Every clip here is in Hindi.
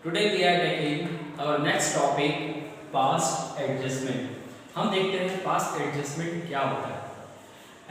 Today we are taking our next topic past adjustment. हम देखते हैं past adjustment क्या होता है।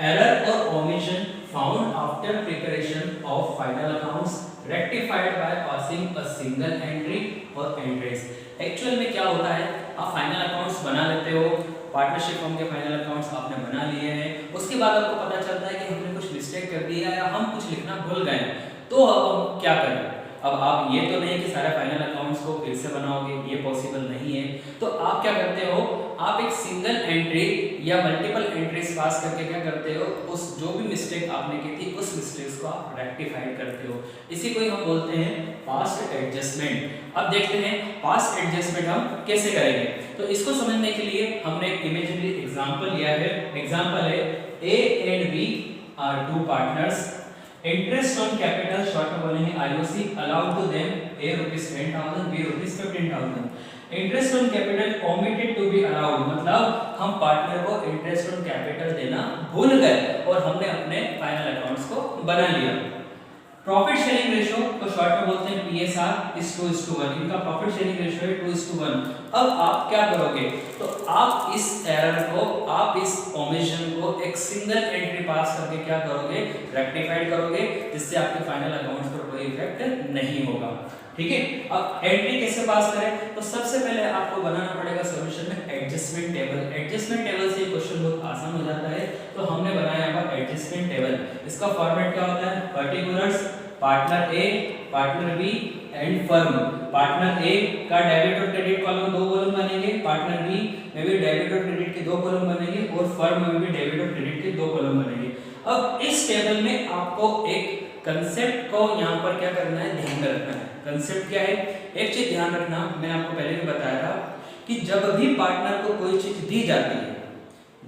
Error or omission found after preparation of final accounts rectified by passing a single entry or entries. Actual में क्या होता है, आप फाइनल अकाउंट्स बना लेते हो, पार्टनरशिप फर्म के फाइनल अकाउंट्स आपने बना लिए हैं, उसके बाद आपको पता चलता है कि हमने कुछ मिस्टेक कर दिया या हम कुछ लिखना भूल गए, तो अब हम क्या करें। अब आप ये तो नहीं कि सारे फाइनल अकाउंट्स को फिर से बनाओगे, ये पॉसिबल नहीं है। तो आप क्या करते हो, आप एक सिंगल एंट्री या मल्टीपल एंट्रीज पास करके क्या करते हो, उस जो भी मिस्टेक आपने की थी उस मिस्टेक्स को आप रेक्टिफाई करते हो। इसी को हम बोलते हैं पास्ट एडजस्टमेंट। अब देखते हैं पास्ट एडजस्टमेंट हम कैसे करेंगे। तो इसको समझने के लिए हमने एक इमेजिनरी एग्जांपल लिया है। एग्जांपल है A and B are two partners, interest on capital short में बोलेंगे IOC allowed to them A rupees 10,000 B rupees 15,000। Interest on capital omitted to be allowed, मतलब हम पार्टनर को इंटरेस्ट ऑन कैपिटल देना भूल गए और हमने अपने फाइनल अकाउंट्स को बना लिया। प्रॉफिट शेयरिंग रेशियो को शॉर्ट में बोलते हैं पीएसआर इज 2:1, इनका प्रॉफिट शेयरिंग रेशियो है 2:1। अब आप क्या करोगे, तो आप इस एरर को, आप इस ओमिशन को एक सिंगल एंट्री पास करके क्या करोगे, रेक्टिफाइड करोगे, जिससे आपके फाइनल अकाउंट्स पर कोई इफेक्ट नहीं होगा। ठीक है, अब एंट्री कैसे पास करें, तो सबसे पहले आपको बनाना पड़ेगा सॉल्यूशन में एडजस्टमेंट टेबल। एडजस्टमेंट टेबल से क्वेश्चन बहुत आसान हो जाता है, तो हमने बनाया है एडजस्टमेंट टेबल। इसका फॉर्मेट क्या होता है, particulars, partner A, partner B and firm. Partner A का डेबिट और क्रेडिट कॉलम 2 कॉलम बनेंगे, पार्टनर बी में भी डेबिट और क्रेडिट के 2 कॉलम बनेंगे और फर्म में भी डेबिट और क्रेडिट के 2 कॉलम बनेंगे। अब इस टेबल में आपको एक कंसेप्ट को यहाँ पर क्या करना है, ध्यान में रखना है। कंसेप्ट क्या है, एक चीज ध्यान रखना, मैंने आपको पहले भी बताया था कि जब भी पार्टनर को कोई चीज दी जाती है,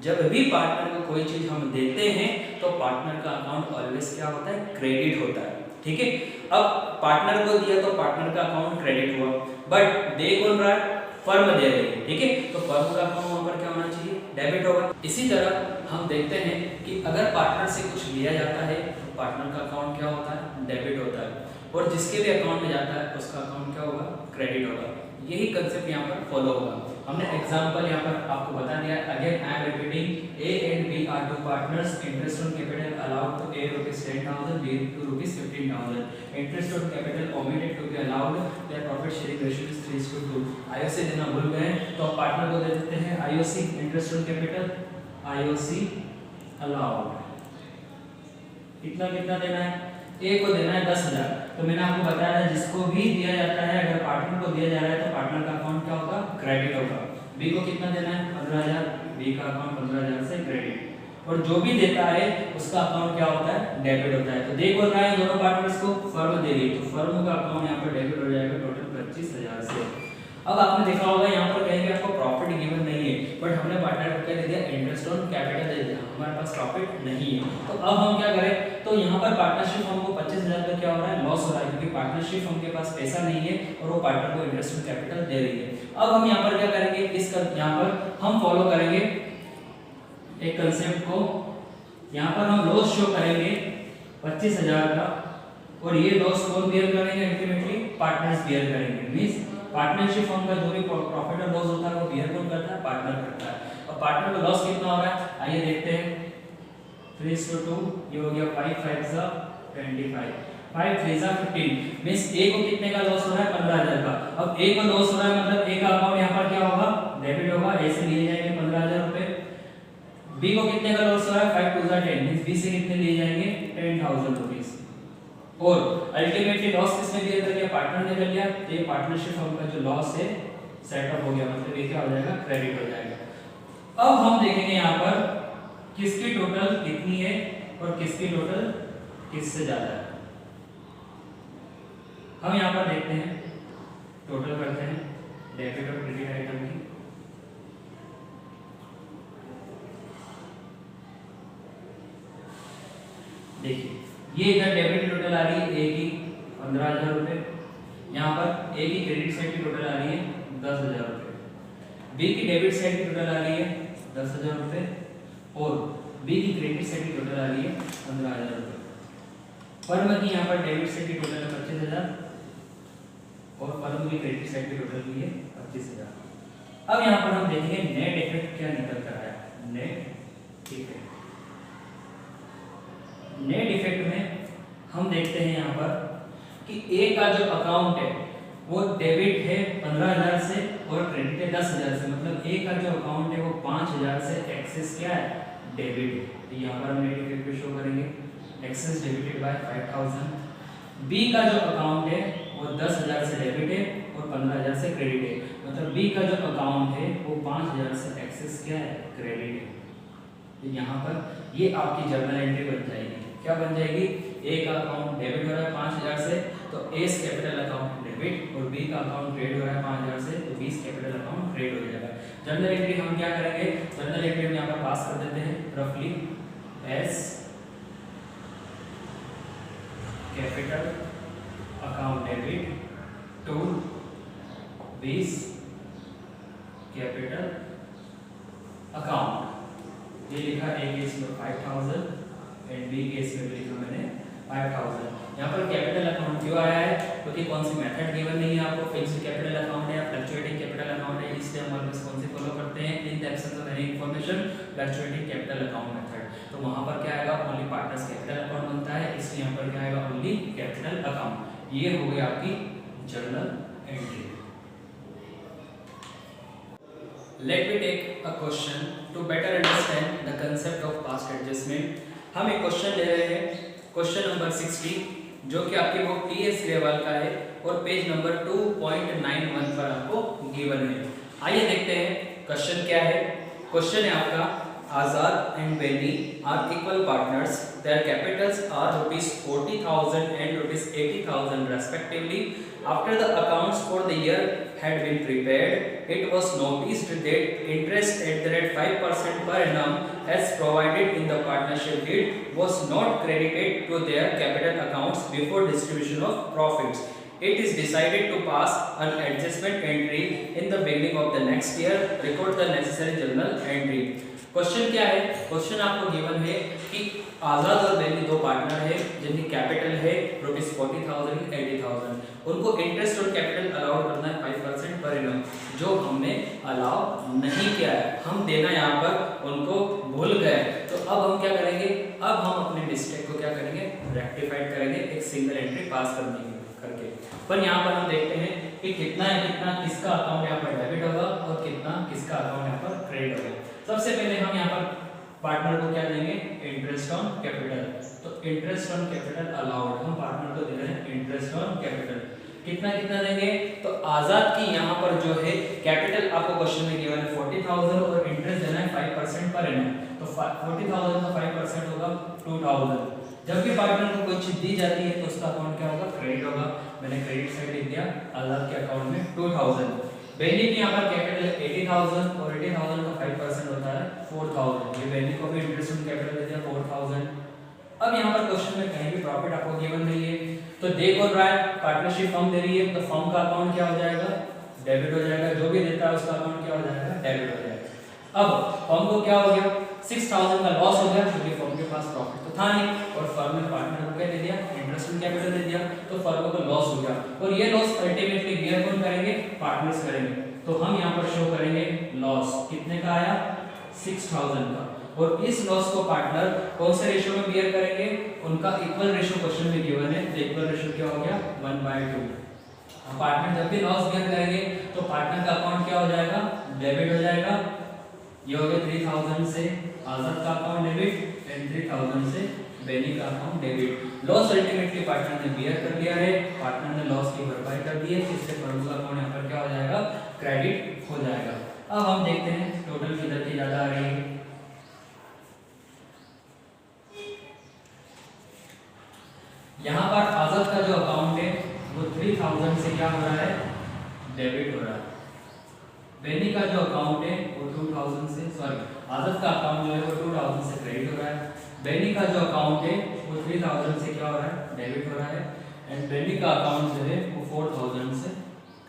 जब भी पार्टनर को कोई चीज हम देते हैं, तो पार्टनर का अकाउंट ऑलवेज क्या होता है, क्रेडिट होता है। ठीक है, अब पार्टनर को दिया तो पार्टनर का अकाउंट क्रेडिट हुआ, बट दे कौन रहा है, फर्म दे रही है। ठीक है, तो फर्म का अकाउंट वहां पर क्या होना चाहिए, डेबिट होगा। इसी तरह हम देखते हैं कि अगर पार्टनर से कुछ लिया जाता है तो पार्टनर का अकाउंट क्या होता है, डेबिट होता है, और जिसके भी अकाउंट में जाता है उसका अकाउंट क्या होगा, क्रेडिट होगा। यही कंसेप्ट यहाँ पर फॉलो होगा। हमने एग्जांपल यहाँ पर आपको बता दिया। Again I am repeating, A and B are two partners, interest on capital allowed to A rupees 10,000 B to rupees 15,000। Interest on capital omitted to be allowed, their profit sharing ratio is 3:2। IOC देना भूल गए तो पार्टनर को दे देते हैं IOC, interest on capital IOC allowed. कितना कितना देना है, ए को देना है 10,000। तो मैंने आपको बताया है जिसको भी दिया जाता है, अगर पार्टनर को दिया जा रहा है तो पार्टनर का अकाउंट क्या होगा, क्रेडिट होगा। बी को कितना देना है, 15,000, बी का अकाउंट 15,000 से क्रेडिट, और जो भी देता है उसका अकाउंट क्या होता है, डेबिट होता है। तो देख बोल रहा है दोनों पार्टनर्स को फर्म दे रही है, तो फर्म का अकाउंट यहाँ पर डेबिट हो जाएगा टोटल 25,000 से। अब आपने देखा होगा यहाँ पर कहेंगे आपको प्रॉफिट गिवन नहीं है, बट हमने पार्टनर को क्या दे दिया, इंटरेस्ट ऑन कैपिटल दे दिया, हमारे पास प्रॉफिट नहीं है। तो अब हम क्या करें, तो यहाँ पर पार्टनरशिप फर्म को 25,000 का क्या हो रहा है, लॉस हो रहा है, क्योंकि पार्टनरशिप फर्म के पास पैसा नहीं है और वो पार्टनर को इंटरेस्ट ऑन कैपिटल दे रही है। अब हम यहाँ पर क्या करेंगे, इसका यहाँ पर हम फॉलो करेंगे एक कंसेप्ट को। यहाँ पर हम लॉस शो करेंगे 25,000 का, और ये लॉस कौन बियर करेंगे, अल्टीमेटली पार्टनर्स बियर करेंगे। मींस पार्टनरशिप फर्म का जो भी प्रॉफिट और लॉस होता है वो बियर कौन करता है, पार्टनर करता है। और पार्टनर का लॉस कितना हो रहा है, आइए देखते हैं। 3:2, ये हो गया 5 5 सा 25, 5 3 सा 15। मींस ए को कितने का लॉस हो रहा है, 15,000 का। अब ए को लॉस हो रहा है मतलब ए का अकाउंट यहाँ पर क्या होगा, डेबिट होगा, ए से लिए जाएंगे 15,000 रुपए। बी को कितने का लॉस हो रहा है, 5 2 सा 10, मींस बी से कितने लिए जाएंगे, 10,000 रुपीस। और अल्टीमेटली लॉस किसने बियर कर लिया, पार्टनर ने कर लिया। तो ये पार्टनरशिप फर्म का जो लॉस है सेटअप हो गया, मतलब ये क्या हो जाएगा, क्रेडिट हो जाएगा। अब हम देखेंगे यहाँ पर किसकी टोटल कितनी है और किसकी टोटल किससे ज्यादा है। हम यहाँ पर देखते हैं, टोटल करते हैं डेबिट और क्रेडिट आइटम की। देखिए ये इधर डेबिट टोटल आ रही है ए की 15,000 रुपए, यहाँ पर ए की क्रेडिट साइड की टोटल आ रही है 10,000 रुपए, बी की डेबिट साइड की टोटल आ रही है 10,000 रुपए, और बी की क्रेडिट साइड की टोटल आ रही है 15,000 रुपए। फर्म की यहाँ पर डेबिट साइड की टोटल है 25,000 और फर्म की क्रेडिट साइड पे टोटल भी है 25,000। अब यहाँ पर हम देखेंगे नेट इफेक्ट क्या निकल कर आया। नेट इफेक्ट, नेट इफेक्ट में हम देखते हैं यहाँ पर कि ए का जो अकाउंट है वो डेबिट है 15,000 से और क्रेडिट है 10,000 से, मतलब ए का जो अकाउंट है वो 5,000 से एक्सेस क्या है, डेबिट है। तो यहाँ पर हम नेट इफेक्ट पे शो करेंगे एक्सेस डेबिटेड बाय 5,000। बी का जो अकाउंट है वो 10,000 से डेबिट है और 15,000 से क्रेडिट है, मतलब बी का जो अकाउंट है वो 5,000 से एक्सेस क्या है, क्रेडिट है। तो यहाँ पर ये आपकी जर्नल एंट्री बन जाएगी। क्या बन जाएगी, ए का अकाउंट डेबिट हो रहा है 5,000 से तो एस कैपिटल अकाउंट डेबिट, और बी का अकाउंट क्रेडिट हो रहा है 5,000 से तो बीस कैपिटल अकाउंट क्रेडिट हो जाएगा। जर्नल एंट्री हम क्या करेंगे, जर्नल एंट्री हम यहाँ पर पास कर देते हैं रफली as capital account debit to 20 capital account. ये लिखा ए केस में 5,000 एंड बी केस में लिखा मैंने 5,000। यहाँ पर कैपिटल अकाउंट क्यों आया है, क्योंकि कौन सी मेथड गिवन नहीं है आपको, फिक्स्ड कैपिटल अकाउंट है या फ्लक्चुएटिंग कैपिटल अकाउंट है, इसलिए हम ऑलवेज कौन सी फॉलो करते हैं, in the absence of any information fluctuating capital account method. तो वहां पर क्या आएगा, ओनली पार्टनर्स कैपिटल अकाउंट बनता है, इसलिए यहाँ पर क्या आएगा, ओनली कैपिटल अकाउंट। ये हो गई आपकी journal entry. Let me take a question to better understand the concept of past adjustment। हम एक क्वेश्चन ले रहे हैं, क्वेश्चन नंबर 60, जो कि आपके बुक टीएस ग्रेवाल का है और पेज नंबर 2.91 पर आपको गिवन है। आइए देखते हैं क्वेश्चन क्या है। क्वेश्चन है आपका, Azad and Beni are equal partners, their capitals are ₹40,000 and ₹80,000 respectively। After the accounts for the year had been prepared, it was noticed that interest at the rate 5% per annum as provided in the partnership deed was not credited to their capital accounts before distribution of profits. It is decided to pass an adjustment entry in the beginning of the next year. Record the necessary journal entry। Question क्या है, क्वेश्चन आपको गिवन है कि आजाद और बेनी दो पार्टनर है जिनकी कैपिटल है ₹40,000 80,000, उनको इंटरेस्ट और कैपिटल अलाउ करना है 5% पर एनम, जो हमने अलाउ नहीं किया है, हम देना यहाँ पर उनको भूल गए। तो अब हम क्या करेंगे, अब हम अपने मिस्टेक को क्या करेंगे, रेक्टिफाइड करेंगे एक सिंगल एंट्री पास करके। पर यहाँ पर हम देखते हैं कि कितना है, कितना किसका अकाउंट यहाँ पर डेबिट होगा और कितना किसका अकाउंट यहाँ पर क्रेडिट होगा। सबसे पहले हम यहाँ पर पार्टनर को क्या देंगे, इंटरेस्ट ऑन कैपिटल। तो इंटरेस्ट ऑन कैपिटल अलाउड, हम पार्टनर को दे रहे हैं इंटरेस्ट ऑन कैपिटल। कितना कितना देंगे, तो आजाद की यहाँ पर जो है कैपिटल आपको क्वेश्चन में गिवन है 40,000 और इंटरेस्ट देना है 5% पर एनम। तो 40,000 का 5% होगा 2,000। जब भी पार्टनर को कोई चीज दी जाती है तो उसका अकाउंट क्या होगा, क्रेडिट होगा। मैंने क्रेडिट साइड लिख दिया, आजाद के अकाउंट में 2,000। बेनी की यहाँ पर कैपिटल है 80,000 और 80,000 का 5% होता है 4,000। ये बेनी को भी इंटरेस्ट ऑन कैपिटल दे दिया 4,000। अब यहाँ पर क्वेश्चन में कहीं भी प्रॉफिट आपको गिवन नहीं है, तो दे कौन रहा है, पार्टनरशिप फर्म दे रही है, तो फर्म का अकाउंट क्या हो जाएगा, डेबिट हो जाएगा। जो भी देता है उसका अकाउंट क्या हो जाएगा, डेबिट हो जाएगा। अब फर्म को क्या हो गया, 6,000 का लॉस हो गया क्योंकि फर्म के पास प्रॉफिट तो था नहीं, और फर्म ने पार्टनर को क्या दे दिया, इंटरेस्ट ऑन कैपिटल दे दिया, तो फर्म को लॉस हो गया। और ये लॉस अल्टीमेटली बियर कौन करेंगे, पार्टनर्स करेंगे। तो हम यहाँ पर शो करेंगे लॉस कितने का आया, 6,000 का, और इस लॉस को पार्टनर कौन से रेशियो में बियर करेंगे, उनका इक्वल रेशियो क्वेश्चन में गिवन है। तो इक्वल रेशियो क्या हो गया, 1/2। पार्टनर जब भी लॉस बियर करेंगे तो पार्टनर का अकाउंट क्या हो जाएगा, डेबिट हो जाएगा। ये हो गया 3,000 से आजाद का अकाउंट डेबिट एंड 3,000 से बेनी का account debit. Loss ultimately partner ने बियर कर लिया है, पार्टनर ने लॉस की भरपाई कर दी है, इससे फर्म का अकाउंट यहाँ पर क्या हो जाएगा, क्रेडिट हो जाएगा। अब हम देखते हैं टोटल किधर की ज्यादा आ रही है। यहाँ पर आजाद का जो अकाउंट है वो 3,000 से क्या हो रहा है, डेबिट हो रहा है। बेनी का जो अकाउंट है वो 2,000 से, सॉरी आजाद का अकाउंट जो है वो 2,000 से क्रेडिट हो रहा है। बेनी का जो अकाउंट है वो 3,000 से क्या हो रहा है, डेबिट हो रहा है। एंड बेनी का अकाउंट जो है वो 4,000 से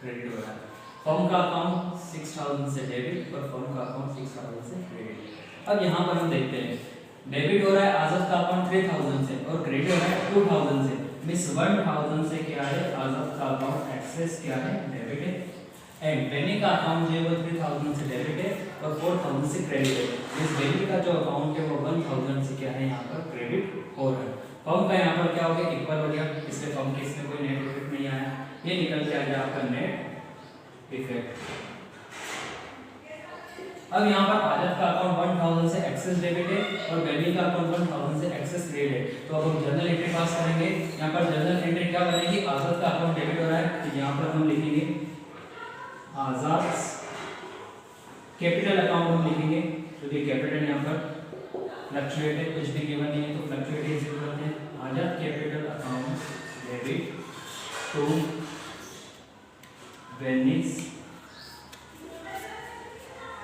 क्रेडिट हो रहा है। फर्म का अकाउंट 6,000 से डेबिट और फर्म का अकाउंट 6,000 से क्रेडिट। अब यहाँ पर हम देखते हैं डेबिट हो रहा है आजाद का अकाउंट 3,000 से और क्रेडिट हो रहा है 2,000 से, मिस 1,000 से क्या है, आजाद का अकाउंट एक्सेस क्या है, डेबिट है, एंड बेनी का अकाउंट जो है वो 3000 से डेबिट है और 4000 से क्रेडिट है। इस बेनी का जो अकाउंट है वो 1000 से क्या है यहाँ पर क्रेडिट हो रहा है। फर्म का यहाँ पर क्या हो गया, इक्वल हो गया, इसलिए फर्म के इसमें कोई नेट इफेक्ट नहीं आया, ये निकल के आ गया आपका नेट इफेक्ट। अब यहाँ पर आजाद का अकाउंट 1000 से एक्सेस डेबिट है और बेनी का अकाउंट 1000 से एक्सेस क्रेडिट है। तो अब हम जर्नल एंट्री पास करेंगे। यहाँ पर जर्नल एंट्री क्या बनेगी, आजाद का अकाउंट डेबिट हो रहा है तो यहाँ पर हम लिखेंगे आजाद कैपिटल अकाउंट हम लिखेंगे, क्योंकि कैपिटल यहाँ पर फ्लक्चुएट है, कुछ भी गिवन नहीं है तो फ्लक्चुएट ही यूज करते हैं। Azad capital account debit to Beni's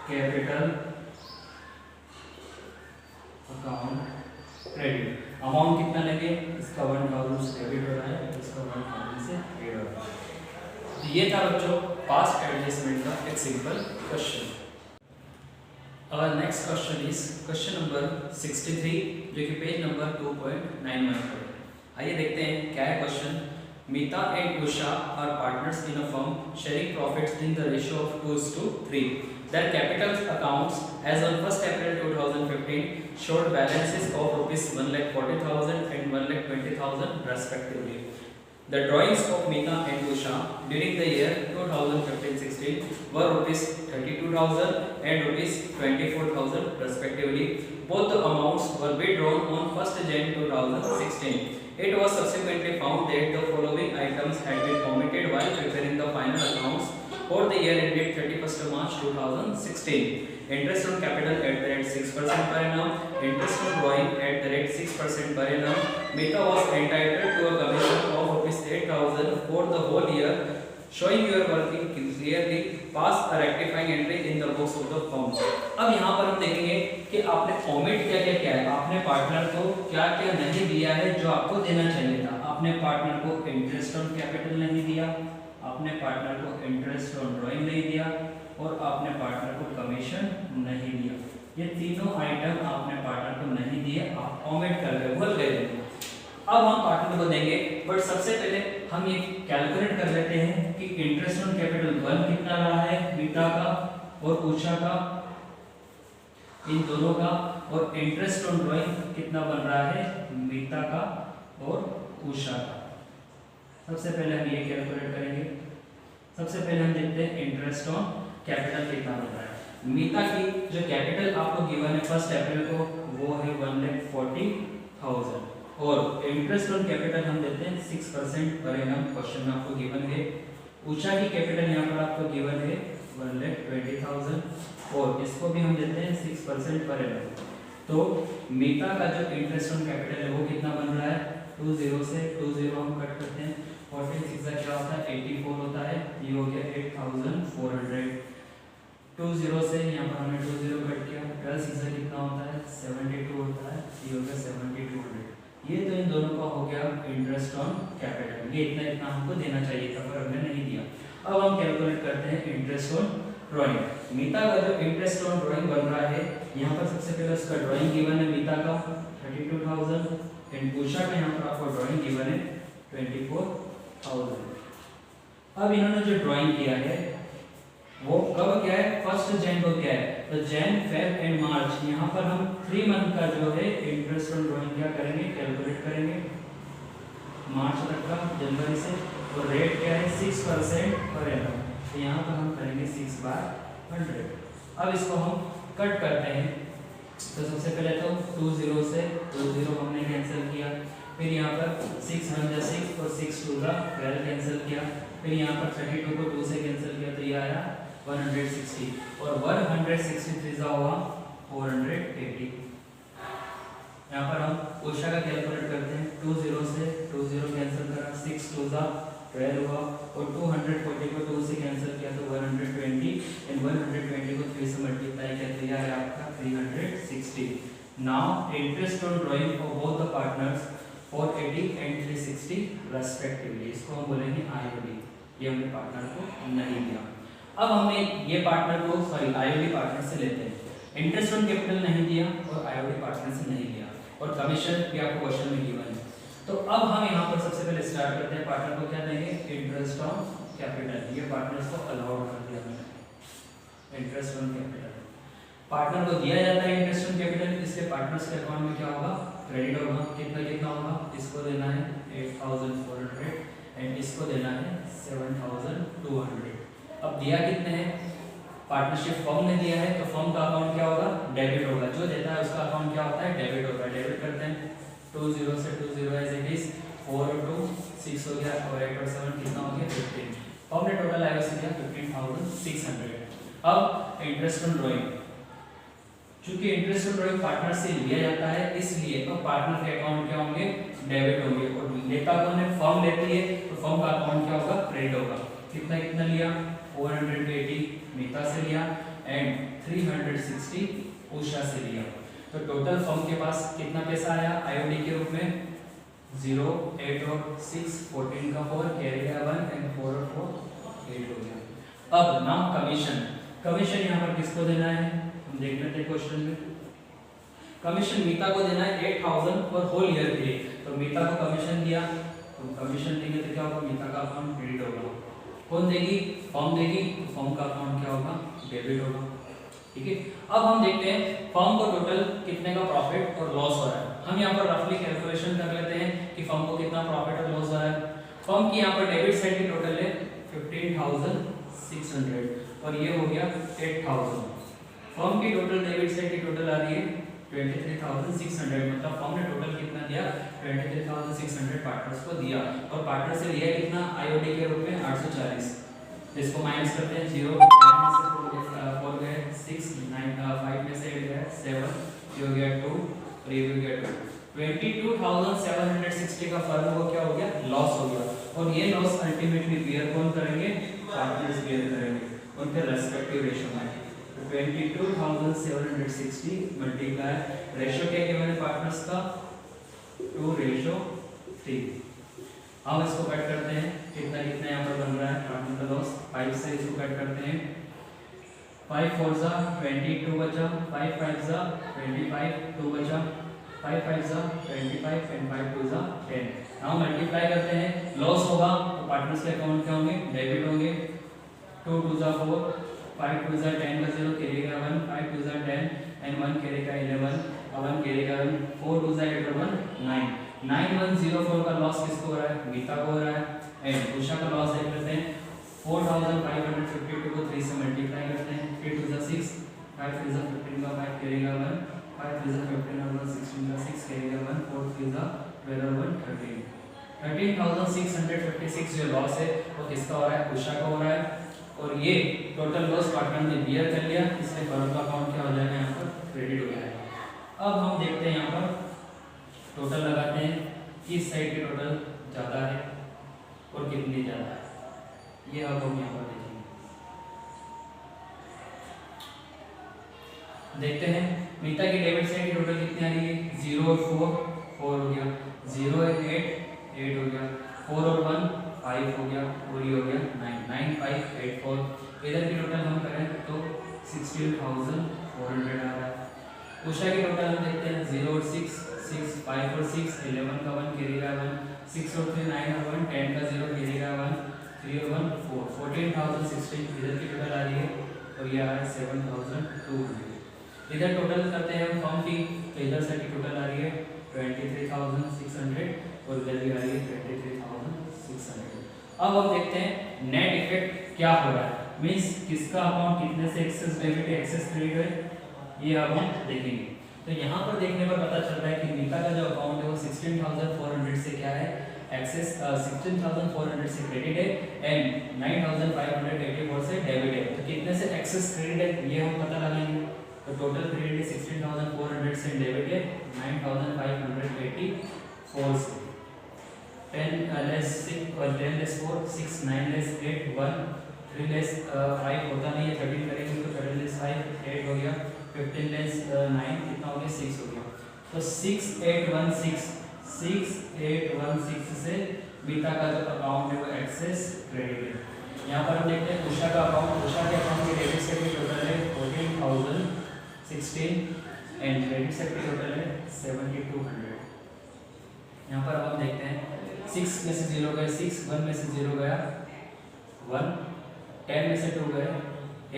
capital account credit. Amount कितना लगे, इसका 1000 से डेबिट हो रहा है, इसका 1000 से क्रेडिट हो रहा है। तो ये था बच्चों पास्ट एडजस्टमेंट का एक simple question. Our next question is question number 63 जो कि पेज नंबर 2.91 पर है। आइए देखते हैं क्या है question. Meeta and Usha are partners in a firm sharing profits in the ratio of 2:3. Their capital accounts as on 1st April 2015 showed balances of rupees 1,40,000 and 1,20,000 respectively. The drawings of Meeta and Usha during the year 2015-16 were rupees 32,000 and rupees 24,000 respectively. Both the amounts were withdrawn on 1st Jan 2016. It was subsequently found that the following items had been omitted while preparing the final accounts for the year ended 31st March 2016. Interest on capital at the rate 6% per annum, interest on drawing at the rate 6% per annum. Meeta was entitled to a commission of rupees 8,000 for the whole year. Showing your working clearly, pass a rectifying entry in the books of the firm. अब यहाँ पर हम देखेंगे कि आपने ओमिट क्या क्या किया है, आपने पार्टनर को क्या क्या नहीं दिया है जो आपको देना चाहिए था। आपने पार्टनर को इंटरेस्ट ऑन कैपिटल नहीं दिया, आपने पार्टनर को इंटरेस्ट ऑन ड्राइंग नहीं दिया और आपने पार्टनर को कमीशन नहीं दिया। ये तीनों आइटम आपने पार्टनर को नहीं दिए, आप ओमिट कर गए, भूल गए। अब हम पार्टनर को देंगे, बट सबसे पहले हम ये कैलकुलेट कर लेते हैं कि इंटरेस्ट ऑन कैपिटल 1 कितना रहा है मीता का और उषा का, इन दोनों का, और इंटरेस्ट ऑन ड्राइंग कितना बन रहा है मीता का और उषा का। सबसे पहले हम ये कैलकुलेट करेंगे। सबसे पहले हम देखते हैं इंटरेस्ट ऑन कैपिटल कितना बन रहा है। मीता की जो कैपिटल आपको गिवन है 1 अप्रैल को वो है 1,40,000 और इंटरेस्ट ऑन कैपिटल हम देते हैं 6% पर एनम, क्वेश्चन में आपको गिवन है। उषा की कैपिटल यहाँ पर आपको गिवन है 1,20,000 और इसको भी हम देते हैं 6% पर एनम। तो मीता का जो इंटरेस्ट ऑन कैपिटल है वो कितना बन रहा है, 20 से 20 हम कट करते हैं, 46 का क्या होता है 84 होता है, ये हो गया 8,400। 20 से यहाँ पर हमने 20 कट किया, 12 से कितना होता है 72 होता है, ये हो गया 7200। ये तो इन दोनों का हो गया इंटरेस्ट ऑन कैपिटल, ये इतना इतना हमको देना चाहिए था पर हमने नहीं दिया। अब हम कैलकुलेट करते हैं इंटरेस्ट ऑन ड्राइंग। मीता का जो इंटरेस्ट ऑन ड्राइंग बन रहा है, यहाँ पर सबसे पहले उसका ड्राइंग गिवन है मीता का 32,000 एंड उषा का यहाँ पर आपको ड्राइंग गिवन है 24,000। अब इन्होंने जो ड्राइंग किया है वो कब क्या है, 1 जैन को क्या है, तो जैन फेब एंड मार्च, यहाँ पर हम 3 मंथ का जो है इंटरेस्ट ऑन ड्राइंग क्या करेंगे, कैलकुलेट करेंगे मार्च तक का, जनवरी से, और रेट क्या है 6% पर एनम, तो यहाँ पर हम करेंगे 6/100। अब इसको हम कट करते हैं, तो सबसे पहले तो 20 से 20 हमने कैंसिल किया, फिर यहाँ पर 6 1 6 और 6 2 12 कैंसिल किया, फिर यहाँ पर 32 को 2 से कैंसिल किया तो ये आया 160 और 163 हुआ 480। यहाँ पर हम उषा का कैलकुलेट करते हैं, 20 से 20 कैंसिल करा, 6 2 12 हुआ और 240 को 2 से कैंसिल किया तो 120 एंड 120 को 3 से मल्टीप्लाई किया तो यह है आपका 360। Now interest on drying of both the partners 480 and 360 respectively, इसको हम बोलेंगे आईओडी। ये हमने पार्टनर को नहीं दिया। अब हमने ये पार्टनर को आईओडी पार्टनर से लेते हैं, इंटरेस्ट ऑन कैपिटल नहीं दिया और आईओडी पार्टनर से नहीं लिया और कमीशन भी आपको क्वेश्चन में गिवन है। तो अब हम यहाँ पर सबसे पहले स्टार्ट करते हैं, पार्टनर को क्या देंगे इंटरेस्ट ऑन कैपिटल, ये पार्टनर्स को अलाउड कर दिया मैंने। इंटरेस्ट ऑन कैपिटल पार्टनर को दिया जाता है इंटरेस्ट ऑन कैपिटल, इसलिए पार्टनर्स के अकाउंट में क्या होगा, क्रेडिट होगा। कितना कितना होगा, इसको देना है 8400 एंड इसको देना है 7200। अब दिया कितने हैं, पार्टनरशिप फर्म ने दिया है, तो फर्म का अकाउंट क्या होगा, डेबिट होगा। जो देता है उसका अकाउंट क्या होता है, डेबिट होगा। डेबिट करते हैं 20 से 20 एज इट इज, 4 और 2 6 हो गया, और 8 और 7 कितना हो गया, 15। फर्म ने टोटल आया किया 15600। अब इंटरेस्ट ऑन ड्रॉइंग, चूंकि इंटरेस्ट ऑन ड्रॉइंग पार्टनर से लिया जाता है, इसलिए तो पार्टनर के अकाउंट क्या होंगे, डेबिट होंगे। और लेता कौन है, फर्म लेती है, तो फर्म का अकाउंट क्या होगा, क्रेडिट होगा। कितना कितना लिया, 480 मीता से लिया एंड 360 उषा से लिया। तो टोटल फर्म के पास कितना पैसा आया आईओडी के रूप में, 0 8 और 6 14 का 4 कैरी गया 1 एंड 4 और 4 8 हो गया। अब नाउ कमीशन, कमीशन यहाँ पर किसको देना है, हम देख लेते हैं क्वेश्चन में। कमीशन मीता को देना है 8000 और होल ईयर के लिए, तो मीता को कमीशन दिया, तो कमीशन देंगे तो क्या होगा, मीता का अकाउंट क्रेडिट होगा। कौन देगी, फर्म देगी, तो फर्म का अकाउंट क्या होगा, डेबिट होगा। ठीक है, अब हम देखते हैं फर्म को टोटल कितने का प्रॉफिट और लॉस हो रहा है। हम यहाँ पर रफली कैलकुलेशन कर लेते हैं कि फर्म को कितना प्रॉफिट और लॉस हो रहा है। फर्म की यहाँ पर डेबिट साइड की टोटल है 15600 और ये हो गया 8000। फर्म की टोटल डेबिट साइड की टोटल आ रही है 23600, मतलब फर्म ने टोटल कितना दिया, 23600 पार्टनर्स को दिया। और पार्टनर से लिया कितना, आईओडी के रूप में 840। इसको माइनस करते हैं, 0 10 में से 4 गए 6 9 5 में से 8 गए 7, ये हो गया 2 और ये हो गया 2। 22760 का फर्म को क्या हो गया, लॉस हो गया। और ये लॉस अल्टीमेटली बेयर कौन करेंगे, पार्टनर्स बेयर करेंगे उनके रेस्पेक्टिव रेशियो में। 22760 मल्टीप्लाई रेशियो क्या गिवन है पार्टनर्स का, 2:3। हम इसको कट करते हैं, कितना कितना यहाँ पर बन रहा है पार्टनर का लॉस, 5 से इसको कट करते हैं, 5 4 जा 22 बचा, 5 5 जा 25 2 बचा, 5 5 जा 25 एंड 5 2 जा 10। नाउ मल्टीप्लाई करते हैं, लॉस होगा तो पार्टनर्स के अकाउंट क्या होंगे, डेबिट होंगे। 2 2 जा 4, 5 2 जा 10 का 0 कैरी का 1, 5 2 जा 10 एंड 1 कैरी का 11, 1 कैरी का 1, 4 2 जा 8 और 1 9। 9104 का लॉस किसको हो रहा है, गीता को हो रहा है। एंड उषा का लॉस देख लेते हैं, 4552 को 3 से मल्टीप्लाई करते हैं, 3 2 जा 6, 5 3 जा 15 का 5 कैरी का 1, 5 3 जा 15 और 1 16 का 6 कैरी का 1, 4 3 जा 12 और 1 13। 13656 जो लॉस है वो किसका हो रहा है, उषा का हो रहा है। और ये टोटल लॉस पार्टनर ने बियर कर लिया, इसलिए फर्म का अकाउंट क्या हो जाएगा, यहाँ पर क्रेडिट हो जाएगा। अब हम देखते हैं यहाँ पर टोटल लगाते हैं, किस साइड की टोटल ज़्यादा है और कितनी ज़्यादा है, ये अब हम यहाँ पर देखेंगे। देखते हैं मीता की डेबिट साइड की टोटल कितनी आ रही है, 0 और 4 4 हो गया, 0 और 8 8 हो गया, 4 और 1 5 हो गया और ये हो गया 9 9 5 8 4। इधर की टोटल हम करें तो 16400 आ रहा है। उषा की टोटल हम देखते हैं, 0 और 6 6 5 और 6 11 का 1 कैरी का 1, 6 और 3 9 और 1 10 का 0 कैरी का 1, 3 और 1 4 14016 इधर की टोटल आ रही है और ये आ रहा है 7200। इधर टोटल करते हैं हम फर्म की, तो इधर से की टोटल आ रही है 23600 और इधर भी आ रही है 23600। अब हम देखते हैं नेट इफेक्ट क्या हो रहा है, मींस किसका अकाउंट कितने से एक्सेस डेबिट है एक्सेस क्रेडिट है, ये अब हम देखेंगे। तो यहाँ पर देखने पर पता चल रहा है कि मीता का जो अकाउंट है वो 16400 से क्या है, एक्सेस 16400 से क्रेडिट है एंड 9584 से डेबिट है। तो कितने से एक्सेस क्रेडिट है ये हम पता लगाएंगे। तो टोटल क्रेडिट है 16400 से, डेबिट है 9584 से। 10 लेस 6 और 10 लेस 4 6 9 लेस 8 1 3 लेस 5 होता नहीं है, 13 करेंगे तो 13 लेस 5 8 हो गया, 15 लेस 9 कितना हो गया 6 हो गया। तो 6816 से मीता का जो अकाउंट है वो एक्सेस क्रेडिट है। यहाँ पर हम देखते हैं उषा का अकाउंट, उषा के अकाउंट की डेबिट साइड की टोटल है 14016 एंड क्रेडिट साइड की टोटल है 7200। यहाँ पर अब हम देखते हैं 6 में से 0 गए 6, 1 में से 0 गया 1, 10 में से 2 गए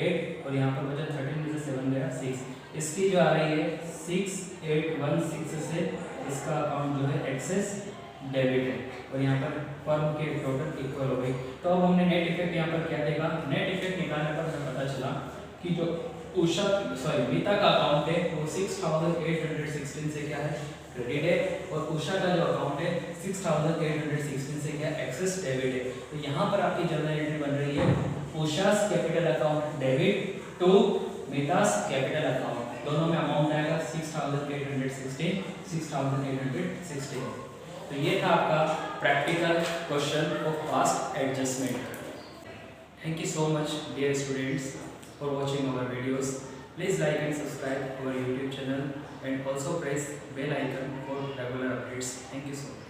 8 और यहाँ पर बचा 13 में से 7 गया 6। इसकी जो आ रही है 6816 से इसका अकाउंट जो है एक्सेस डेबिट है और यहाँ पर फर्म के टोटल इक्वल हो गई। तो अब हमने नेट इफेक्ट यहाँ पर क्या देगा, नेट इफेक्ट निकालने पर हमें पता चला कि जो मीता का अकाउंट है वो 6816 से क्या है क्रेडिट है और उषा का जो अकाउंट है 6816 से क्या एक्सेस डेबिट है। तो यहाँ पर आपकी जर्नल एंट्री बन रही है Usha's capital account debit to Meeta's capital account, दोनों में अमाउंट आएगा 6816 6816। तो ये था आपका practical question of past adjustment. Thank you so much dear students for watching our videos. Please like and subscribe our YouTube channel and also press bell icon for regular updates. Thank you so much.